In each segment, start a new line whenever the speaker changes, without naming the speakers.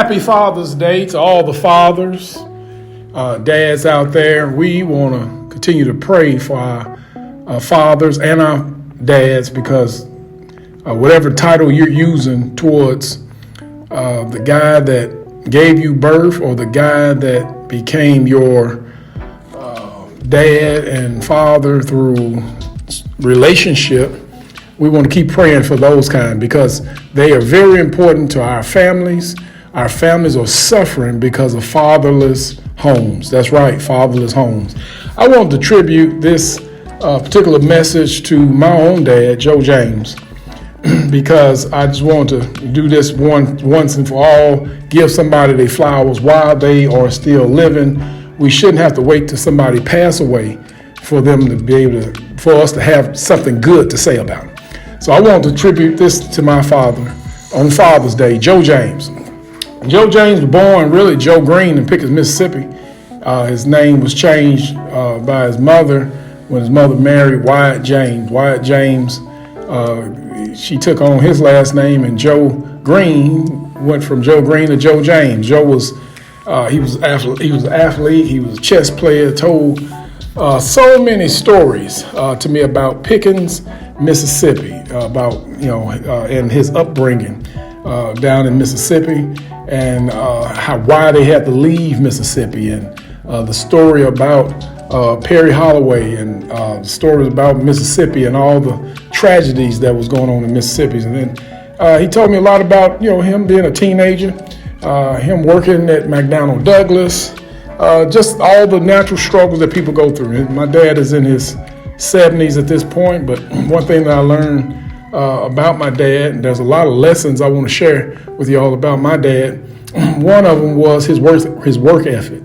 Happy Father's Day to all the fathers, dads out there. We want to continue to pray for our fathers and our dads, because whatever title you're using towards the guy that gave you birth or the guy that became your dad and father through relationship, we want to keep praying for those kind, because they are very important to our families. Our families are suffering because of fatherless homes. That's right, fatherless homes. I want to attribute this particular message to my own dad, Joe James, because I just want to do this once and for all, give somebody their flowers while they are still living. We shouldn't have to wait till somebody pass away for them to be able to, for us to have something good to say about them. So I want to attribute this to my father on Father's Day, Joe James. Joe James was born really Joe Green in Pickens, Mississippi. His name was changed by his mother when his mother married Wyatt James. Wyatt James, she took on his last name, and Joe Green went from Joe Green to Joe James. Joe was he was an athlete. He was a chess player. Told so many stories to me about Pickens, Mississippi, about and his upbringing down in Mississippi, and why they had to leave Mississippi, and the story about Perry Holloway, and stories about Mississippi and all the tragedies that was going on in Mississippi. And then he told me a lot about him being a teenager, him working at McDonnell Douglas, just all the natural struggles that people go through. And my dad is in his 70s at this point, but one thing that I learned about my dad, and there's a lot of lessons I want to share with you all about my dad. One of them was his work ethic.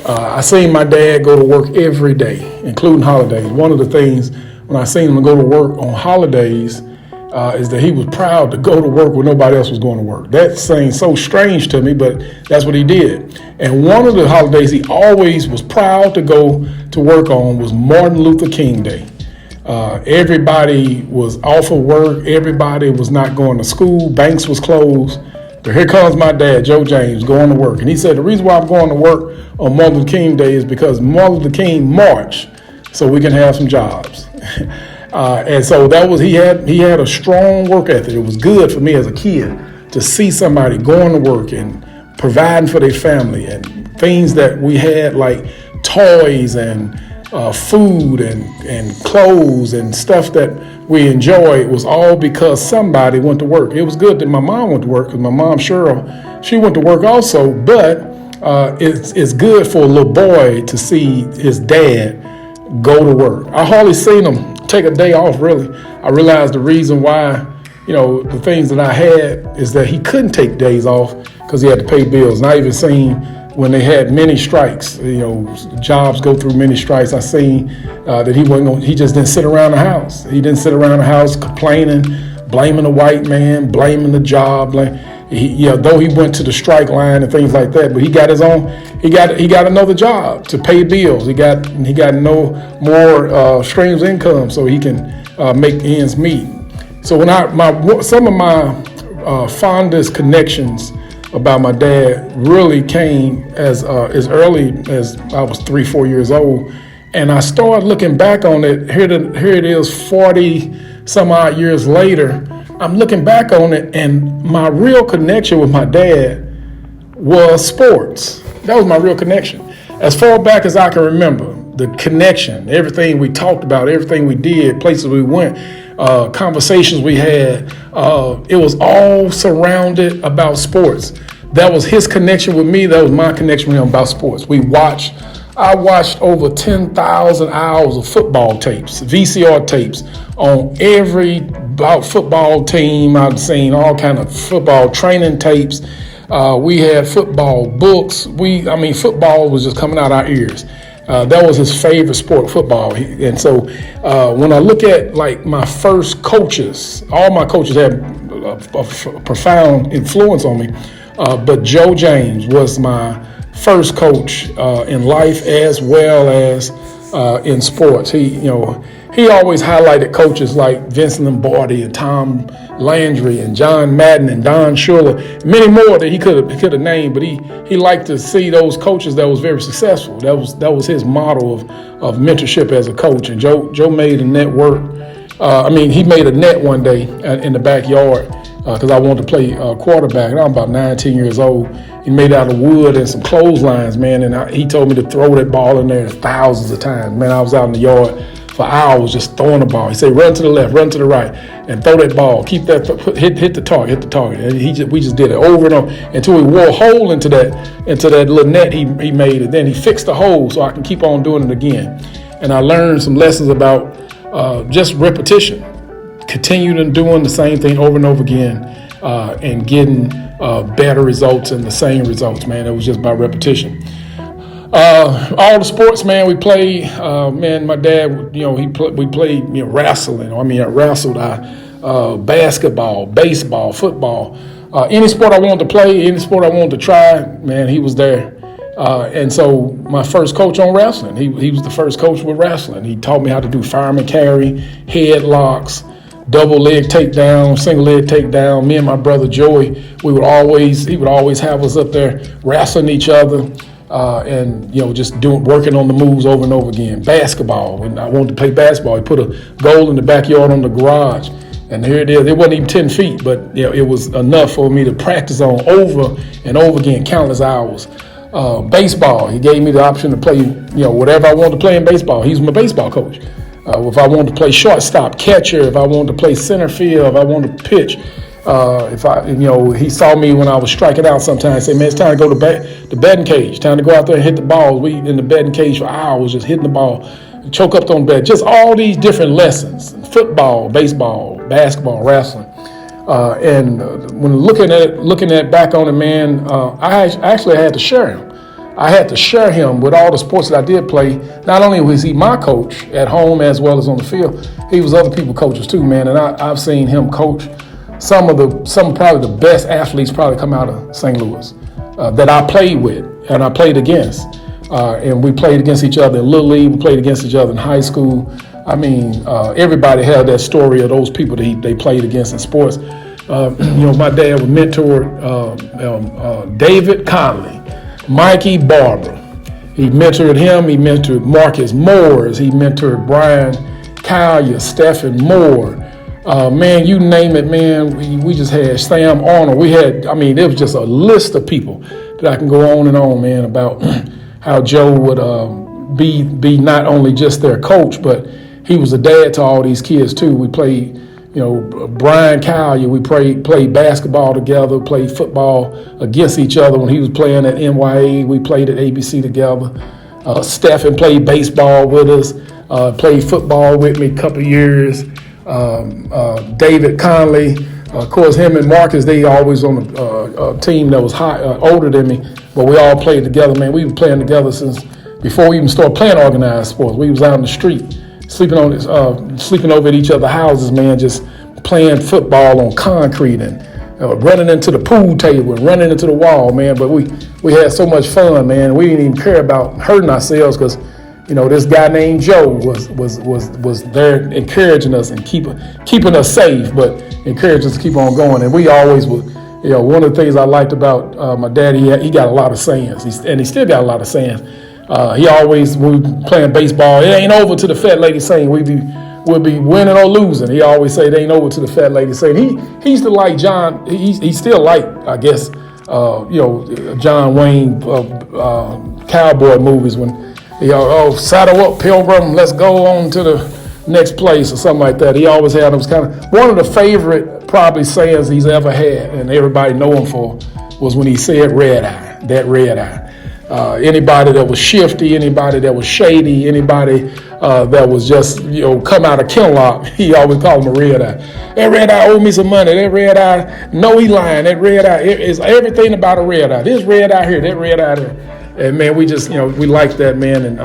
I seen my dad go to work every day, including holidays. One of the things when I seen him go to work on holidays is that he was proud to go to work when nobody else was going to work. That seems so strange to me, but that's what he did. And one of the holidays he always was proud to go to work on was Martin Luther King Day. Everybody was off of work. Everybody was not going to school. Banks was closed. But here comes my dad, Joe James, going to work. And he said, the reason why I'm going to work on Martin Luther King Day is because Martin Luther King marched so we can have some jobs. And so that was, he had a strong work ethic. It was good for me as a kid to see somebody going to work and providing for their family, and things that we had like toys and food and clothes and stuff that we enjoyed was all because somebody went to work. It was good that my mom went to work, because my mom, Cheryl, she went to work also, but it's good for a little boy to see his dad go to work. I hardly seen him take a day off, really. I realized the reason why, the things that I had is that he couldn't take days off because he had to pay bills. And I even seen when they had many strikes, jobs go through many strikes, I seen that he just didn't sit around the house. He didn't sit around the house complaining, blaming the white man, blaming the job. Though he went to the strike line and things like that, but he got his own. He got another job to pay bills. He got no more streams of income, so he can make ends meet. So when some of my fondest connections about my dad really came as early as I was 3-4 years old, and I started looking back on it. Here it is, 40 some odd years later. I'm looking back on it, and my real connection with my dad was sports. That was my real connection. As far back as I can remember, the connection, everything we talked about, everything we did, places we went, conversations we had, it was all surrounded about sports. That was his connection with me. That was my connection with him about sports. I watched over 10,000 hours of football tapes, VCR tapes, on every about football team. I've seen all kind of football training tapes. We had football books. Football was just coming out our ears. That was his favorite sport, football. And so when I look at like my first coaches, all my coaches had a profound influence on me. But Joe James was my first coach in life as well as in sports. He always highlighted coaches like Vincent Lombardi and Tom Landry and John Madden and Don Shula, many more that he could have named, but he liked to see those coaches that was very successful. That was his model of mentorship as a coach. And Joe made a net work. He made a net one day in the backyard because I wanted to play quarterback, and I'm about 19 years old. He made it out of wood and some clotheslines, man, and he told me to throw that ball in there thousands of times. Man, I was out in the yard for hours just throwing the ball. He said, run to the left, run to the right, and throw that ball. Keep that, hit the target. And we just did it over and over until we wore a hole into that little net he made, and then he fixed the hole so I can keep on doing it again. And I learned some lessons about just repetition, continuing doing the same thing over and over again, and getting better results and the same results, man. It was just by repetition. All the sports, man, we played. My dad, we played, wrestling. I wrestled. Basketball, baseball, football. Any sport I wanted to play, any sport I wanted to try, man, he was there. And so my first coach on wrestling, he was the first coach with wrestling. He taught me how to do fireman carry, headlocks, double leg takedown, single leg takedown. Me and my brother Joey, he would always have us up there wrestling each other. And just working on the moves over and over again. Basketball, when I wanted to play basketball, he put a goal in the backyard on the garage, and here it is. It wasn't even 10 feet, but it was enough for me to practice on over and over again, countless hours. Baseball, he gave me the option to play, whatever I wanted to play in baseball. He's my baseball coach. If I wanted to play shortstop, catcher, if I wanted to play center field, if I wanted to pitch. He saw me when I was striking out sometimes. Say, man, it's time to go to the batting cage. Time to go out there and hit the ball. We in the batting cage for hours, just hitting the ball, choke up on the bat. Just all these different lessons: football, baseball, basketball, wrestling. When looking at back on it, man, I actually had to share him. I had to share him with all the sports that I did play. Not only was he my coach at home as well as on the field, he was other people's coaches too, man. And I've seen him coach some probably the best athletes probably come out of St. Louis that I played with and I played against. And we played against each other in Little League. We played against each other in high school. Everybody had that story of those people that they played against in sports. My dad would mentor David Conley, Mikey Barber. He mentored him. He mentored Marcus Moores. He mentored Brian Collier, Stephen Moore. Man, you name it, man. We just had Sam Arnold. There was just a list of people that I can go on and on, man, about how Joe would be not only just their coach, but he was a dad to all these kids too. We played, Brian Collier, we played basketball together, played football against each other. When he was playing at NYA, we played at ABC together. Stephen played baseball with us, played football with me a couple of years. David Conley, of course, him and Marcus, they always on a team that was older than me, but we all played together, man. We were playing together since before we even started playing organized sports. We was out in the street, sleeping over at each other's houses, man, just playing football on concrete and running into the pool table and running into the wall, man. But we had so much fun, man. We didn't even care about hurting ourselves because this guy named Joe was there encouraging us and keeping us safe, but encouraging us to keep on going. And we always would, one of the things I liked about my dad, he got a lot of sayings, and he still got a lot of sayings. He always, when we playing baseball, it ain't over to the fat lady saying we'll be winning or losing. He always say it ain't over to the fat lady saying. He used to like John. He still like, I guess, John Wayne cowboy movies when. Saddle up, Pilgrim, let's go on to the next place or something like that. He always had those kind of, one of the favorite probably sayings he's ever had, and everybody know him for, was when he said red eye, that red eye. Anybody that was shifty, anybody that was shady, anybody that was just, come out of Kinlock, he always called him a red eye. That red eye owed me some money. That red eye, no, he lying. That red eye is everything about a red eye. This red eye here, that red eye there. And man, we just, we liked that, man. And,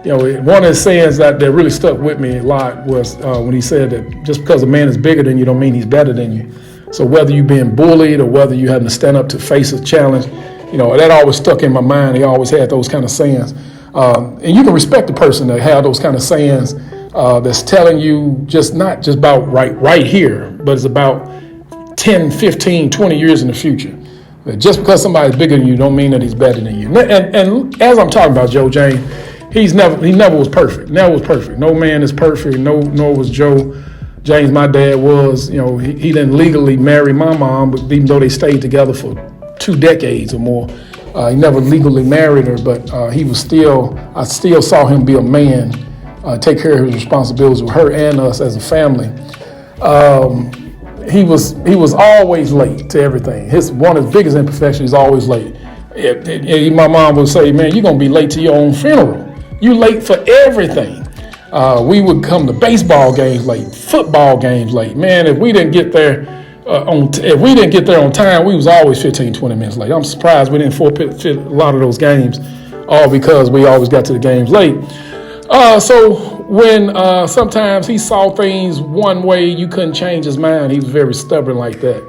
one of the sayings that really stuck with me a lot was when he said that just because a man is bigger than you don't mean he's better than you. So whether you're being bullied or whether you having to stand up to face a challenge, that always stuck in my mind. He always had those kind of sayings. And you can respect the person that have those kind of sayings that's telling you not just about right here, but it's about 10, 15, 20 years in the future. Just because somebody's bigger than you don't mean that he's better than you. And as I'm talking about Joe James, he never was perfect. Never was perfect. No man is perfect. Nor was Joe James. My dad was. He didn't legally marry my mom, but even though they stayed together for 2 decades or more, he never legally married her. But I still saw him be a man, take care of his responsibilities with her and us as a family. He was always late to everything. One of his biggest imperfections is always late. My mom would say, "Man, you're gonna be late to your own funeral. You late for everything." We would come to baseball games late, football games late. Man, if we didn't get there on time, we was always 15, 20 minutes late. I'm surprised we didn't forfeit a lot of those games, all because we always got to the games late. So when sometimes he saw things one way, you couldn't change his mind. He was very stubborn like that.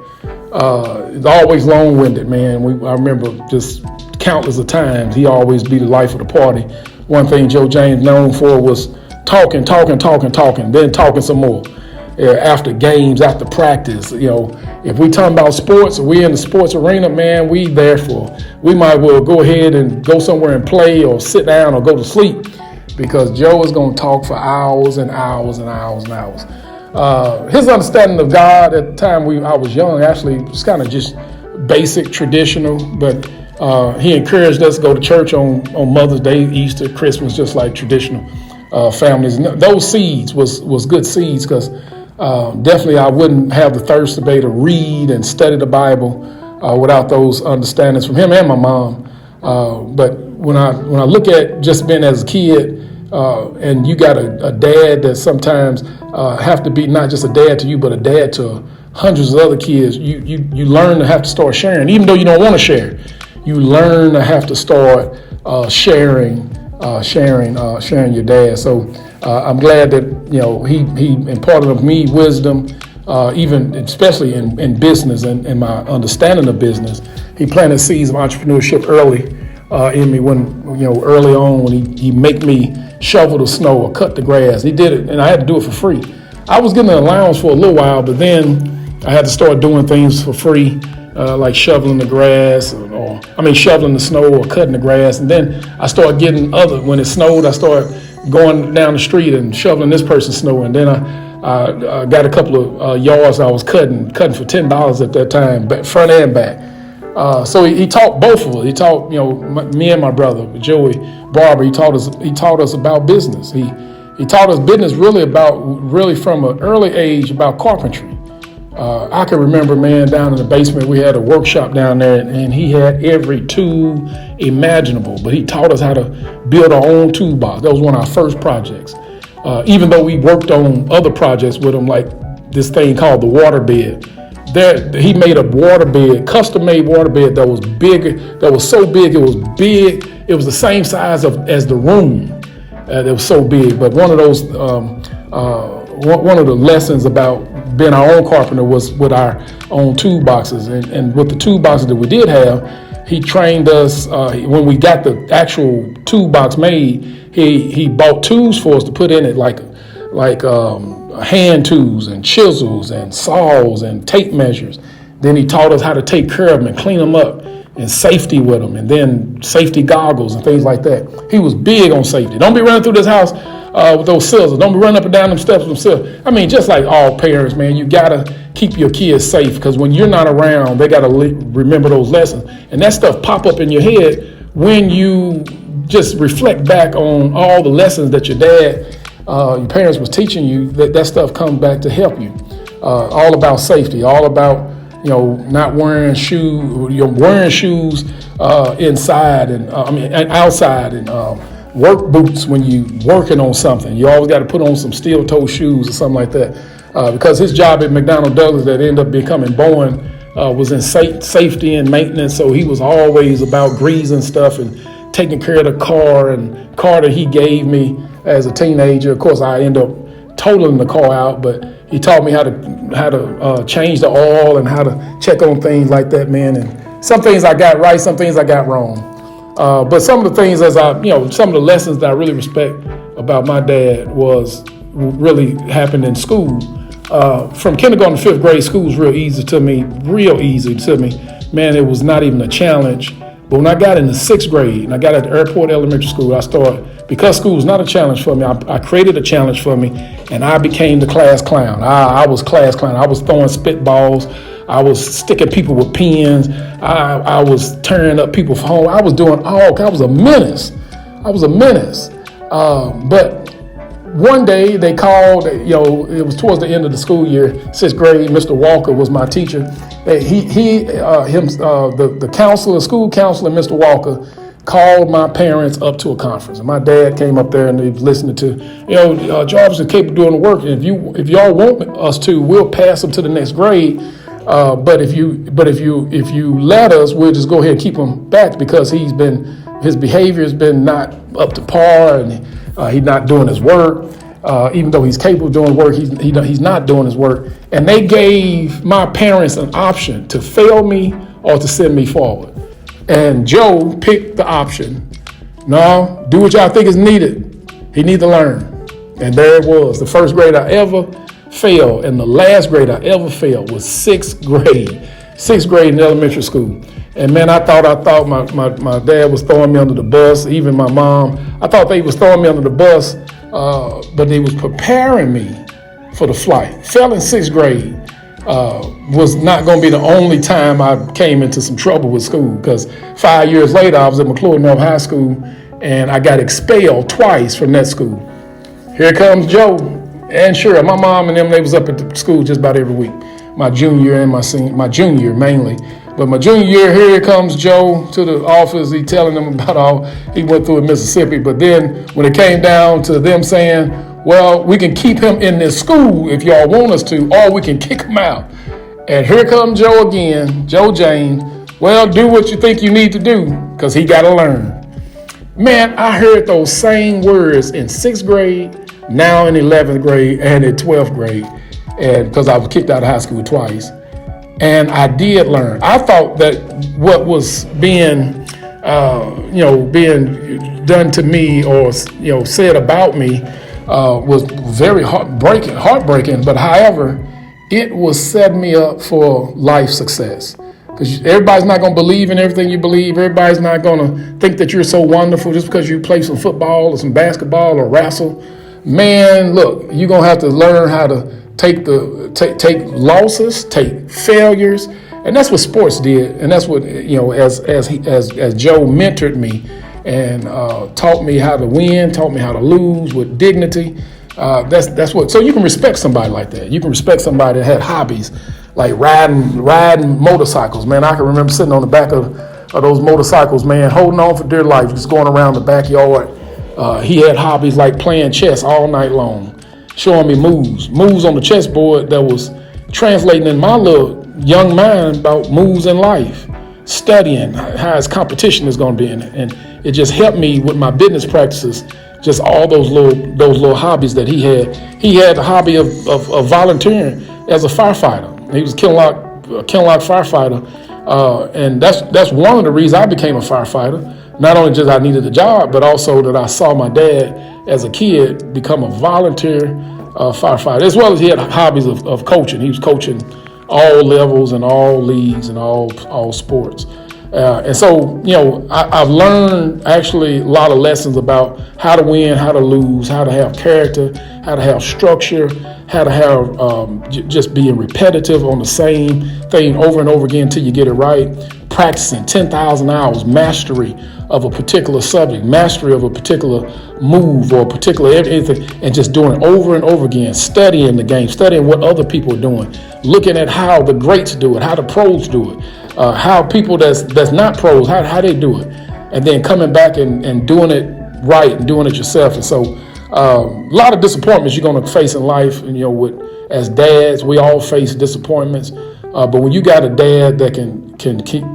He's always long-winded, man. I remember just countless of times he always be the life of the party. One thing Joe James known for was talking, then talking some more. After games, after practice, if we talking about sports, or we in the sports arena, man, we might well go ahead and go somewhere and play or sit down or go to sleep, because Joe is going to talk for hours and hours and hours and hours. His understanding of God at the time I was young actually was kind of just basic, traditional, but he encouraged us to go to church on Mother's Day, Easter, Christmas, just like traditional families. And those seeds was good seeds, because definitely I wouldn't have the thirst to be able to read and study the Bible without those understandings from him and my mom. But when I look at just being as a kid, and you got a dad that sometimes have to be not just a dad to you, but a dad to hundreds of other kids, you learn to have to start sharing, even though you don't want to share. You learn to have to start sharing your dad. So I'm glad that he imparted of me wisdom, even especially in business and my understanding of business. He planted seeds of entrepreneurship early in me, early on when he make me shovel the snow or cut the grass. He did it, and I had to do it for free. I was getting an allowance for a little while, but then I had to start doing things for free, like shoveling the grass, shoveling the snow or cutting the grass. And then I started getting when it snowed, I started going down the street and shoveling this person's snow. And then I got a couple of yards I was cutting for $10 at that time, front and back. So he taught both of us. He taught me and my brother Joey Barber. He taught us about business. He taught us business really from an early age about carpentry. I can remember, man, down in the basement we had a workshop down there, and he had every tool imaginable. But he taught us how to build our own toolbox. That was one of our first projects. Even though we worked on other projects with him, like this thing called the water bed. He made a custom-made water bed that was big. That was so big, it was big. It was the same size as the room. It was so big. But one of the lessons about being our own carpenter was with our own toolboxes. And with the toolboxes that we did have, he trained us. When we got the actual toolbox made, he bought tools for us to put in it, like hand tools and chisels and saws and tape measures. Then he taught us how to take care of them and clean them up, and safety with them, and then safety goggles and things like that. He was big on safety. Don't be running through this house with those scissors. Don't be running up and down them steps with them scissors. Just like all parents, man, you gotta keep your kids safe, because when you're not around, they gotta remember those lessons. And that stuff pop up in your head when you just reflect back on all the lessons that your parents was teaching you. That stuff comes back to help you. All about safety, all about not wearing shoes. Wearing shoes inside and outside, and work boots when you working on something. You always got to put on some steel-toe shoes or something like that, because his job at McDonnell Douglas that ended up becoming Boeing was in safety and maintenance. So he was always about greasing stuff and taking care of the car that he gave me as a teenager. Of course, I ended up totaling the car out, but he taught me how to change the oil and how to check on things like that, man. And some things I got right, some things I got wrong. But some of the things some of the lessons that I really respect about my dad was really happened in school. From kindergarten to 5th grade, school was real easy to me. Man, it was not even a challenge. But when I got into 6th grade and I got at the Airport Elementary School, I started, because school was not a challenge for me, I created a challenge for me, and I became the class clown. I was class clown. I was throwing spitballs. I was sticking people with pens. I was tearing up people for home. I was doing I was a menace. But one day they called, it was towards the end of the school year, 6th grade. Mr. Walker was my teacher. The counselor, school counselor, Mr. Walker, called my parents up to a conference. And my dad came up there and he was listening to, Jarvis is capable of doing the work. And if y'all want us to, we'll pass them to the next grade. But if you let us, we'll just go ahead and keep him back, because his behavior has been not up to par, and he's not doing his work. Even though he's capable of doing work, he's not doing his work. And they gave my parents an option to fail me or to send me forward. And Joe picked the option. No, do what y'all think is needed. He needs to learn. And there it was. The first grade I ever failed, and the last grade I ever failed was 6th grade. 6th grade in elementary school. And man, I thought my dad was throwing me under the bus, even my mom. I thought they was throwing me under the bus, but they was preparing me for the flight. Failing 6th grade was not going to be the only time I came into some trouble with school, because 5 years later, I was at McClure North High School, and I got expelled twice from that school. Here comes Joe. And sure, my mom and them, they was up at the school just about every week. My junior and my junior mainly. But my junior year, here comes Joe to the office. He telling them about all he went through in Mississippi. But then when it came down to them saying, well, we can keep him in this school if y'all want us to, or we can kick him out. And here comes Joe again, Joe James. Well, do what you think you need to do, because he got to learn. Man, I heard those same words in 6th grade, now in 11th grade, and in 12th grade, and because I was kicked out of high school twice. And I did learn. I thought that what was being done to me or said about me was very heartbreaking. But however, it was setting me up for life success. Because everybody's not going to believe in everything you believe. Everybody's not going to think that you're so wonderful just because you play some football or some basketball or wrestle. Man, look, you're going to have to learn how to take losses, take failures. And that's what sports did. And that's what, as Joe mentored me and taught me how to win, taught me how to lose with dignity. That's what, so you can respect somebody like that. You can respect somebody that had hobbies like riding motorcycles. Man, I can remember sitting on the back of those motorcycles, man, holding on for dear life, just going around the backyard. He had hobbies like playing chess all night long, showing me moves on the chessboard that was translating in my little young mind about moves in life, studying how his competition is going to be in it. And it just helped me with my business practices, just all those little hobbies that he had. He had the hobby of volunteering as a firefighter. He was a Kinloch firefighter. And that's one of the reasons I became a firefighter. Not only just I needed the job, but also that I saw my dad as a kid become a volunteer firefighter, as well as he had hobbies of coaching. He was coaching all levels and all leagues and all sports. And so, I've learned actually a lot of lessons about how to win, how to lose, how to have character, how to have structure, how to have just being repetitive on the same thing over and over again until you get it right. Practicing 10,000 hours, mastery of a particular subject, mastery of a particular move or a particular anything, and just doing it over and over again, studying the game, studying what other people are doing, looking at how the greats do it, how the pros do it, how people that's not pros, how they do it, and then coming back and doing it right and doing it yourself. And so a lot of disappointments you're going to face in life, and as dads, we all face disappointments. But when you got a dad that can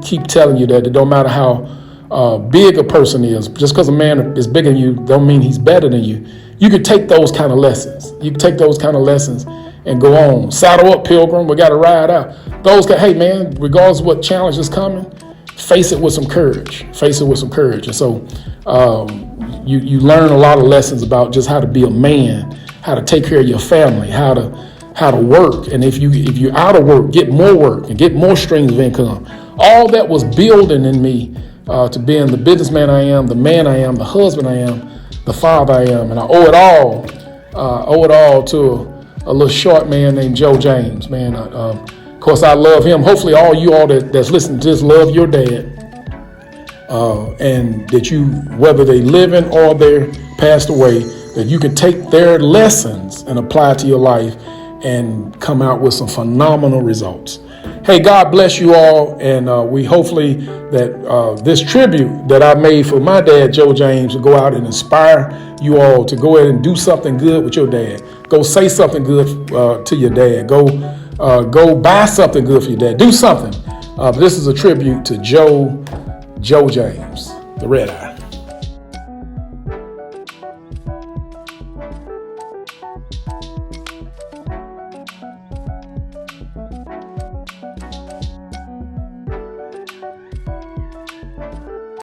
keep telling you that it don't matter how big a person is, just because a man is bigger than you don't mean he's better than you. You could take those kind of lessons. You can take those kind of lessons and go on. Saddle up, Pilgrim. We got to ride out. Hey man, regardless of what challenge is coming, face it with some courage. Face it with some courage. And so you learn a lot of lessons about just how to be a man, how to take care of your family, how to work, and if you're out of work, get more work and get more streams of income. All that was building in me to being the businessman I am, the man I am, the husband I am, the father I am, and I owe it all to a little short man named Joe James. Man, of course I love him. Hopefully all you all that's listening to this love your dad. And that you, whether they living or they're passed away, that you can take their lessons and apply to your life and come out with some phenomenal results. Hey, God bless you all, and we hopefully that this tribute that I made for my dad, Joe James, will go out and inspire you all to go ahead and do something good with your dad. Go say something good to your dad. Go buy something good for your dad. Do something. This is a tribute to Joe James, the Red Eye.